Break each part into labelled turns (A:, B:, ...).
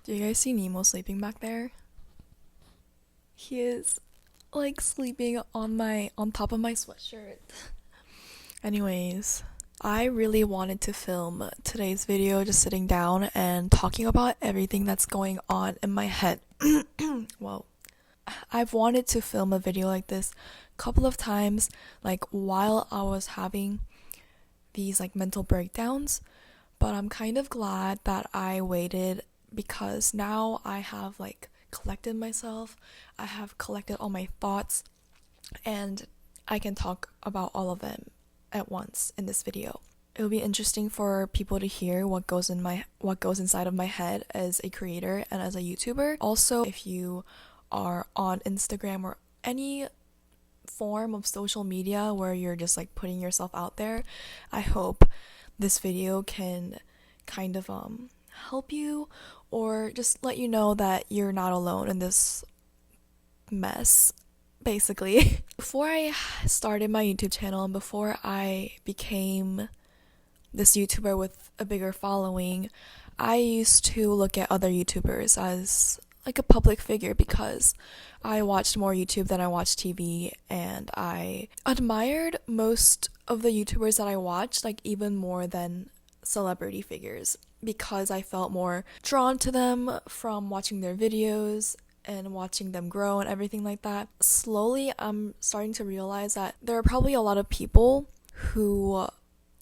A: Do you guys see Nemo sleeping back there? He is like sleeping on top of my sweatshirt. Anyways, I really wanted to film today's video just sitting down and talking about everything that's going on in my head. Whoa. I've wanted to film a video like this a couple of times, like while I was having these like mental breakdowns, but I'm kind of glad that I waited because now I have like collected myself, I have collected all my thoughts, and I can talk about all of them at once in this video. It'll be interesting for people to hear what goes inside of my head as a creator and as a YouTuber. Also, if you are on Instagram or any form of social media where you're just like putting yourself out there, I hope this video can kind of help you or just let you know that you're not alone in this mess, basically. Before I started my YouTube channel and before I became this YouTuber with a bigger following, I used to look at other YouTubers as like a public figure because I watched more YouTube than I watched TV, and I admired most of the YouTubers that I watched, like even more than celebrity figures, because I felt more drawn to them from watching their videos and watching them grow and everything like that. Slowly, I'm starting to realize that there are probably a lot of people who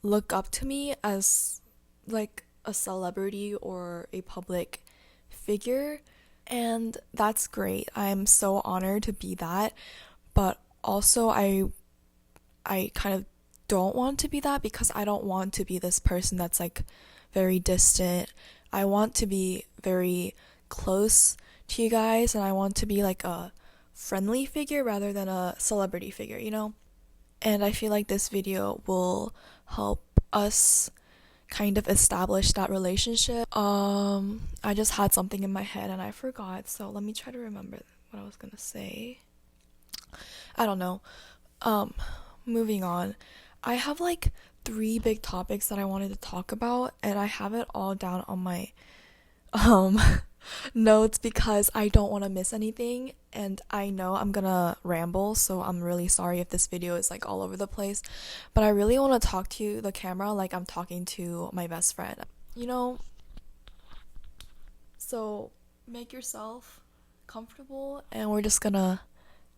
A: look up to me as like a celebrity or a public figure, and that's great. I'm so honored to be that, but also I kind of don't want to be that because I don't want to be this person that's like very distant. I want to be very close to you guys, and I want to be like a friendly figure rather than a celebrity figure, you know? And I feel like this video will help us kind of establish that relationship. I just had something in my head and I forgot, so let me try to remember what I was gonna say. I don't know. Moving on. I have like 3 big topics that I wanted to talk about, and I have it all down on my notes because I don't want to miss anything, and I know I'm gonna ramble, so I'm really sorry if this video is like all over the place, but I really want to talk to the camera like I'm talking to my best friend, you know? So make yourself comfortable and we're just gonna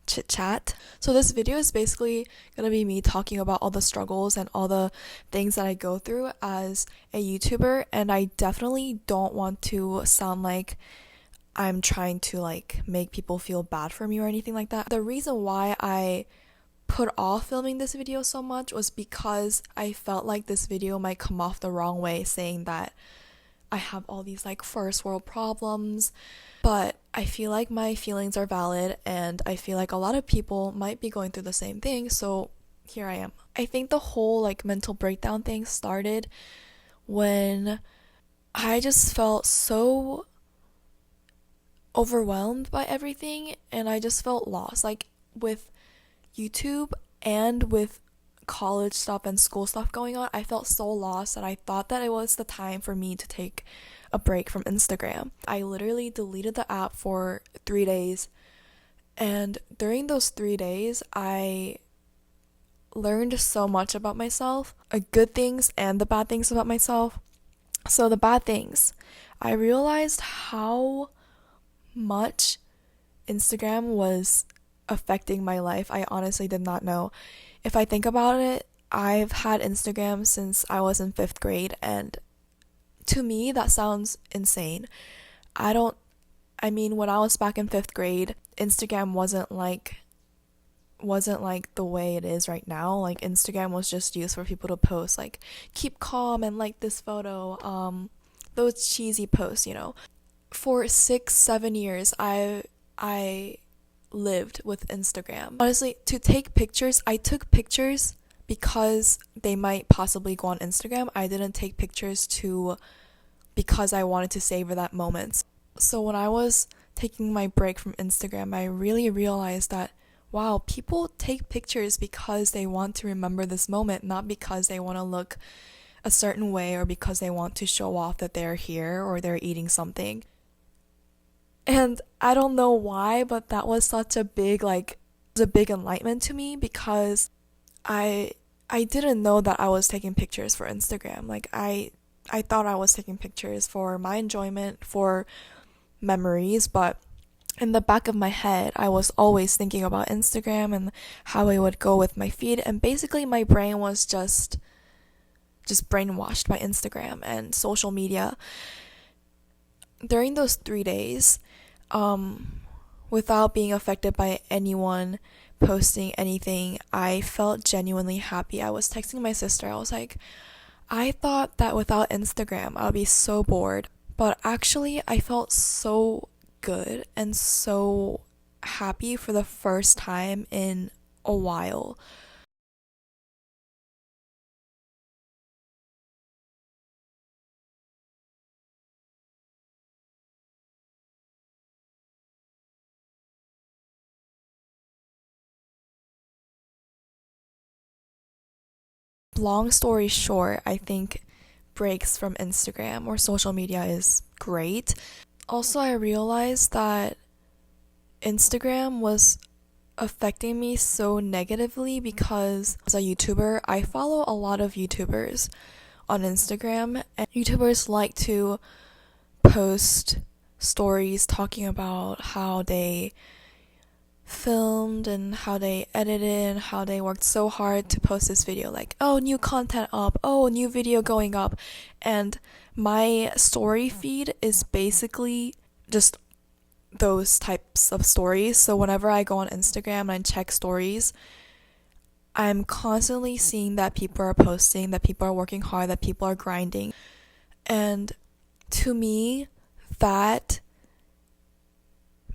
A: chit chat. So this video is basically gonna be me talking about all the struggles and all the things that I go through as a YouTuber, and I definitely don't want to sound like I'm trying to like make people feel bad for me or anything like that. The reason why I put off filming this video so much was because I felt like this video might come off the wrong way, saying that I have all these like first world problems, but I feel like my feelings are valid and I feel like a lot of people might be going through the same thing, so here I am. I think the whole like mental breakdown thing started when I just felt so overwhelmed by everything and I just felt lost, like with YouTube and with college stuff and school stuff going on. I felt so lost that I thought that it was the time for me to take a break from Instagram. I literally deleted the app for 3 days, and during those 3 days I learned so much about myself, the good things and the bad things about myself. So the bad things, I realized how much Instagram was affecting my life. I honestly did not know. If I think about it, I've had Instagram since I was in 5th grade, and to me that sounds insane. I mean, when I was back in 5th grade, Instagram wasn't like the way it is right now. Like Instagram was just used for people to post like keep calm and like this photo, those cheesy posts, you know. For 6-7 years I lived with Instagram. Honestly, to take pictures, I took pictures because they might possibly go on Instagram. I didn't take pictures because I wanted to savor that moment. So when I was taking my break from Instagram, I really realized that wow, people take pictures because they want to remember this moment, not because they want to look a certain way or because they want to show off that they're here or they're eating something. And I don't know why, but that was such a big enlightenment to me, because I I didn't know that I was taking pictures for Instagram. I thought I was taking pictures for my enjoyment, for memories, but in the back of my head, I was always thinking about Instagram and how it would go with my feed, and basically my brain was just brainwashed by Instagram and social media. During those 3 days, without being affected by anyone posting anything, I felt genuinely happy. I was texting my sister. I was like, I thought that without Instagram, I would be so bored. But actually, I felt so good and so happy for the first time in a while. Long story short, I think breaks from Instagram or social media is great. Also, I realized that Instagram was affecting me so negatively because as a YouTuber, I follow a lot of YouTubers on Instagram, and YouTubers like to post stories talking about how they filmed and how they edited and how they worked so hard to post this video, like, oh, new content up, oh, new video going up. And my story feed is basically just those types of stories. So whenever I go on Instagram and check stories, I'm constantly seeing that people are posting, that people are working hard, that people are grinding. And to me, that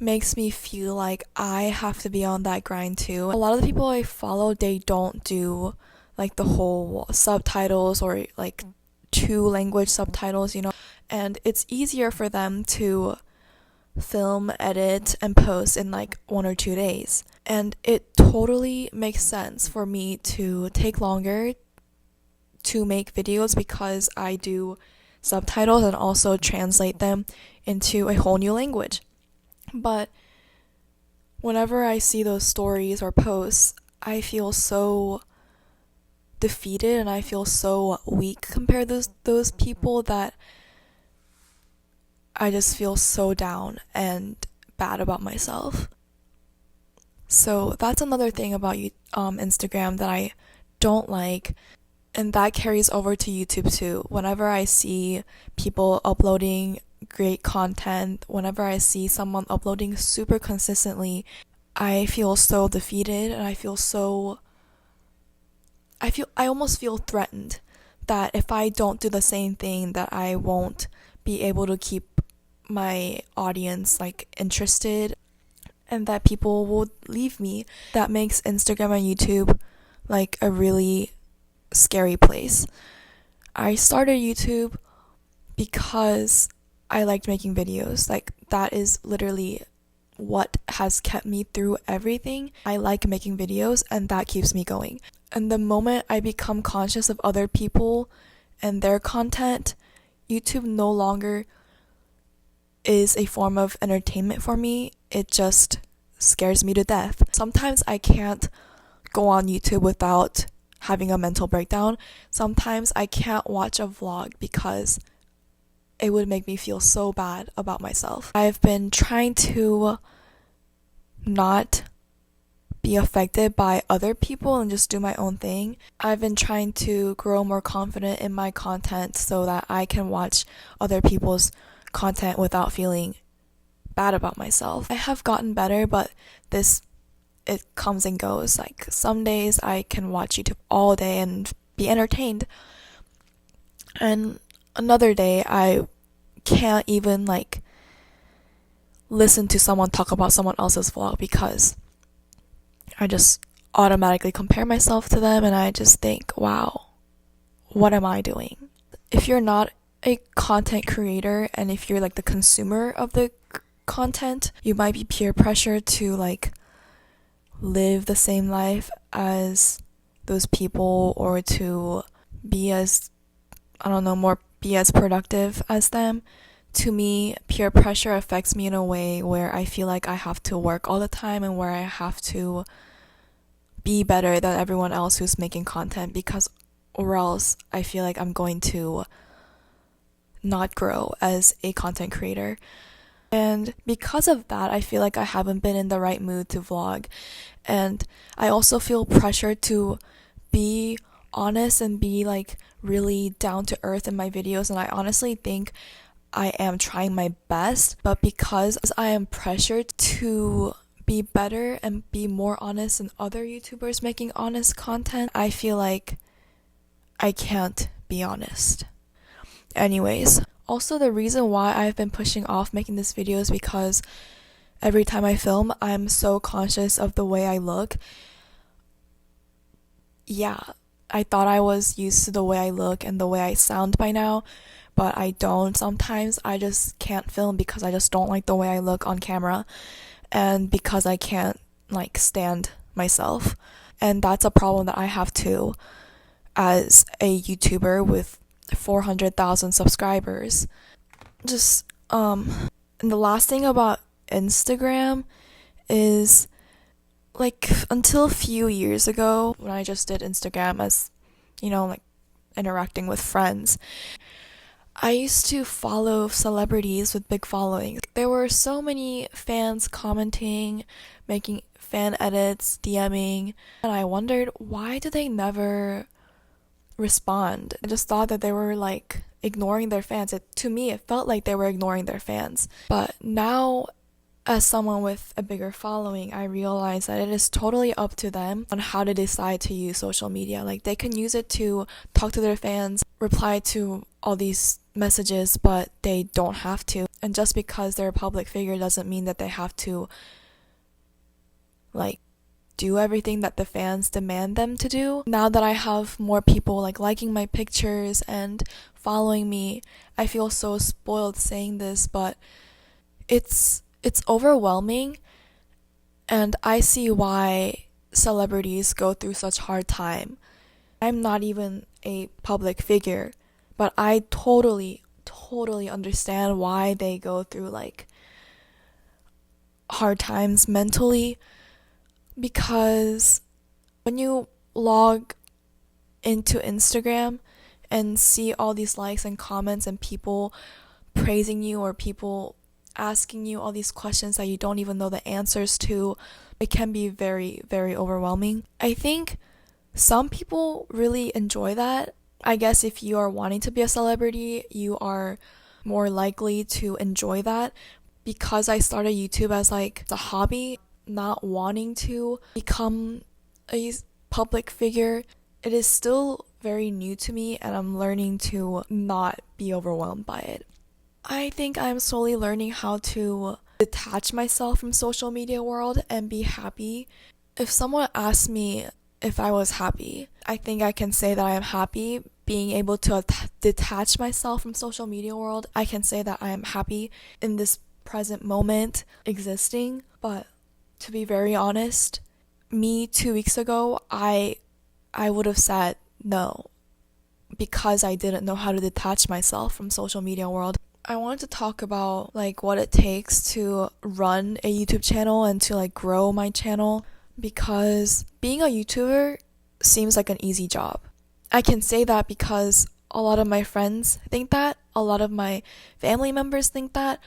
A: makes me feel like I have to be on that grind too. A lot of the people I follow, they don't do like the whole subtitles or like two language subtitles, and it's easier for them to film, edit, and post in like 1 or 2 days. And it totally makes sense for me to take longer to make videos because I do subtitles and also translate them into a whole new language. But whenever I see those stories or posts, I feel so defeated and I feel so weak compared to those people that I just feel so down and bad about myself. So that's another thing about Instagram that I don't like, and that carries over to YouTube too. Whenever I see people uploading great content, whenever I see someone uploading super consistently, I feel so defeated, and I almost feel threatened that if I don't do the same thing, that I won't be able to keep my audience like interested, and that people will leave me. That makes Instagram and YouTube like a really scary place. I started YouTube because I liked making videos. Like, that is literally what has kept me through everything. I like making videos, and that keeps me going. And the moment I become conscious of other people and their content, YouTube no longer is a form of entertainment for me. It just scares me to death. Sometimes I can't go on YouTube without having a mental breakdown. Sometimes I can't watch a vlog because it would make me feel so bad about myself. I've been trying to not be affected by other people and just do my own thing. I've been trying to grow more confident in my content so that I can watch other people's content without feeling bad about myself. I have gotten better, but it comes and goes. Like, some days I can watch YouTube all day and be entertained, and another day I can't even like listen to someone talk about someone else's vlog because I just automatically compare myself to them, and I just think, wow, what am I doing? If you're not a content creator and if you're like the consumer of the content, you might be peer pressured to like live the same life as those people, or to be as, I don't know, be as productive as them, To me, peer pressure affects me in a way where I feel like I have to work all the time and where I have to be better than everyone else who's making content, because or else I feel like I'm going to not grow as a content creator. And because of that, I feel like I haven't been in the right mood to vlog. And I also feel pressure to be honest and be like really down to earth in my videos. And I honestly think I am trying my best, but because I am pressured to be better and be more honest than other YouTubers making honest content, I feel like I can't be honest. Anyways, also the reason why I've been pushing off making this video is because every time I film, I'm so conscious of the way I look. Yeah, I thought I was used to the way I look and the way I sound by now, but I don't sometimes. I just can't film because I just don't like the way I look on camera, and because I can't like stand myself. And that's a problem that I have too as a YouTuber with 400,000 subscribers. Just and the last thing about Instagram is, like, until a few years ago when I just did Instagram as, like interacting with friends, I used to follow celebrities with big followings. There were so many fans commenting, making fan edits, DMing, and I wondered, why do they never respond? I just thought that they were like ignoring their fans. To me, it felt like they were ignoring their fans. But now, as someone with a bigger following, I realize that it is totally up to them on how to decide to use social media. Like, they can use it to talk to their fans, reply to all these messages, but they don't have to. And just because they're a public figure doesn't mean that they have to like do everything that the fans demand them to do. Now that I have more people like liking my pictures and following me, I feel so spoiled saying this, but it's overwhelming, and I see why celebrities go through such hard time. I'm not even a public figure, but I totally understand why they go through like hard times mentally, because when you log into Instagram and see all these likes and comments and people praising you or people asking you all these questions that you don't even know the answers to, it can be very, very overwhelming. I think some people really enjoy that. I guess if you are wanting to be a celebrity, you are more likely to enjoy that. Because I started YouTube as like a hobby, not wanting to become a public figure, it is still very new to me, and I'm learning to not be overwhelmed by it. I think I'm slowly learning how to detach myself from social media world and be happy. If someone asks me if I was happy, I think I can say that I am happy. Being able to detach myself from social media world, I can say that I am happy in this present moment existing. But to be very honest, me 2 weeks ago, I would have said no, because I didn't know how to detach myself from social media world. I wanted to talk about like what it takes to run a YouTube channel and to like grow my channel, because being a YouTuber seems like an easy job. I can say that because a lot of my friends think that, a lot of my family members think that.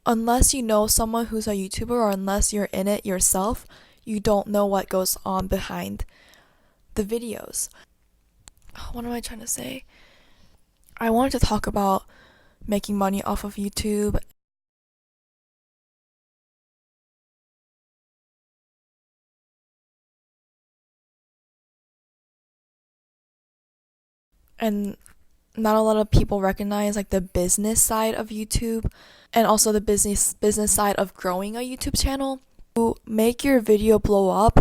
A: Unless you know someone who's a YouTuber, or unless you're in it yourself, you don't know what goes on behind the videos. What am I trying to say? I wanted to talk about making money off of YouTube. And not a lot of people recognize like the business side of YouTube, and also the business side of growing a YouTube channel. To make your video blow up,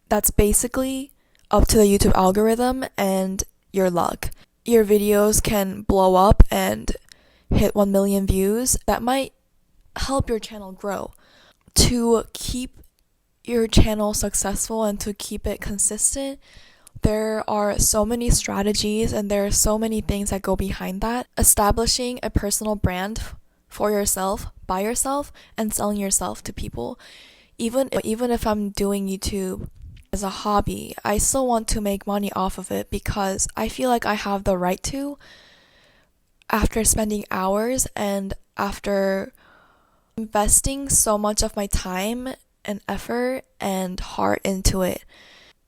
A: that's basically up to the YouTube algorithm and your luck. Your videos can blow up and hit 1 million views. That might help your channel grow. To keep your channel successful and to keep it consistent, There are so many strategies and there are so many things that go behind that. Establishing a personal brand for yourself, by yourself, and selling yourself to people. Even if I'm doing YouTube as a hobby, I still want to make money off of it because I feel like I have the right to, after spending hours and after investing so much of my time and effort and heart into it.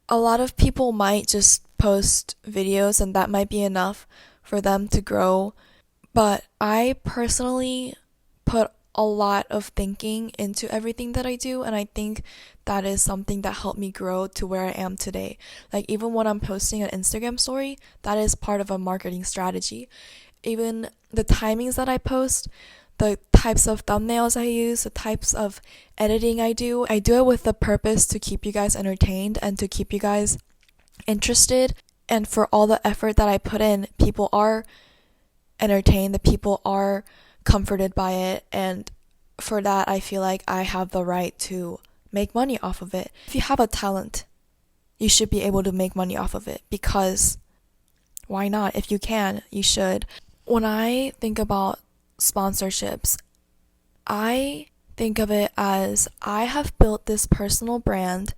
A: A lot of people might just post videos and that might be enough for them to grow, but I personally put a lot of thinking into everything that I do, and I think that is something that helped me grow to where I am today. Like, even when I'm posting an Instagram story, that is part of a marketing strategy. Even the timings that I post, the types of thumbnails I use, the types of editing I do it with the purpose to keep you guys entertained and to keep you guys interested. And for all the effort that I put in, people are entertained, the people are comforted by it, and for that I feel like I have the right to make money off of it. If you have a talent, you should be able to make money off of it, because why not? If you can, you should. When I think about sponsorships, I think of it as I have built this personal brand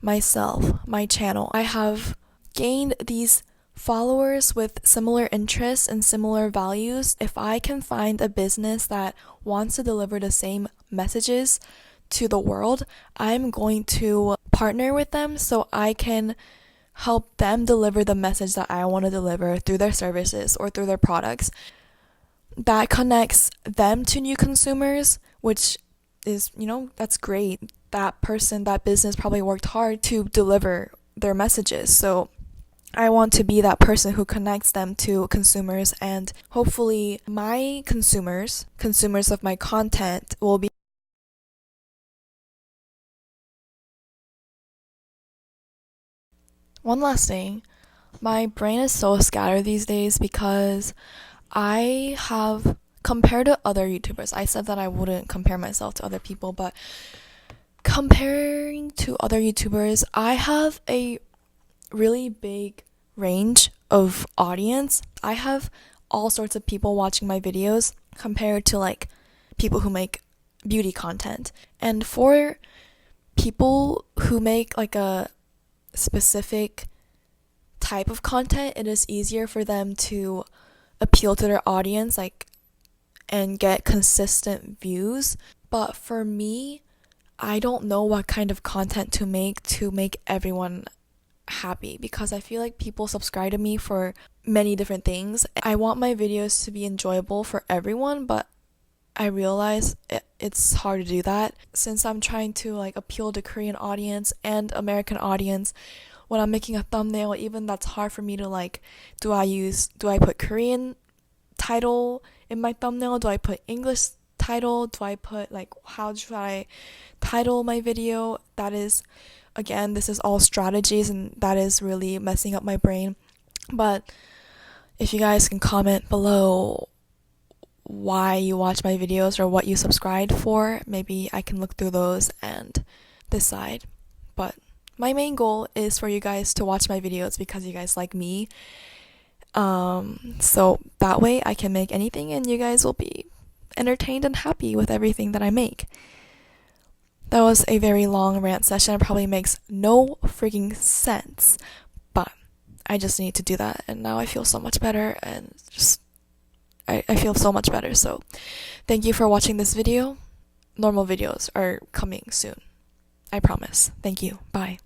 A: myself, my channel. I have gained these followers with similar interests and similar values. If I can find a business that wants to deliver the same messages to the world, I'm going to partner with them so I can help them deliver the message that I want to deliver through their services or through their products. That connects them to new consumers, which is, that's great. That person, that business probably worked hard to deliver their messages. So I want to be that person who connects them to consumers, and hopefully my consumers of my content will be. One last thing, my brain is so scattered these days because I have, compared to other YouTubers, I said that I wouldn't compare myself to other people, but comparing to other YouTubers, I have a really big range of audience. I have all sorts of people watching my videos compared to like people who make beauty content. And for people who make like a specific type of content, it is easier for them to appeal to their audience, like, and get consistent views. But for me, I don't know what kind of content to make everyone happy, because I feel like people subscribe to me for many different things. I want my videos to be enjoyable for everyone, but I realize it's hard to do that since I'm trying to like appeal to Korean audience and American audience. When I'm making a thumbnail, even that's hard for me to like, do I put Korean title in my thumbnail? Do I put English title? Do I put like, how should I title my video? That is, again, this is all strategies, and that is really messing up my brain. But if you guys can comment below why you watch my videos or what you subscribed for, maybe I can look through those and decide. But my main goal is for you guys to watch my videos because you guys like me. So that way I can make anything and you guys will be entertained and happy with everything that I make. That was a very long rant session. It probably makes no freaking sense, but I just need to do that, and now I feel so much better, and I feel so much better. So thank you for watching this video. Normal videos are coming soon, I promise. Thank you. Bye.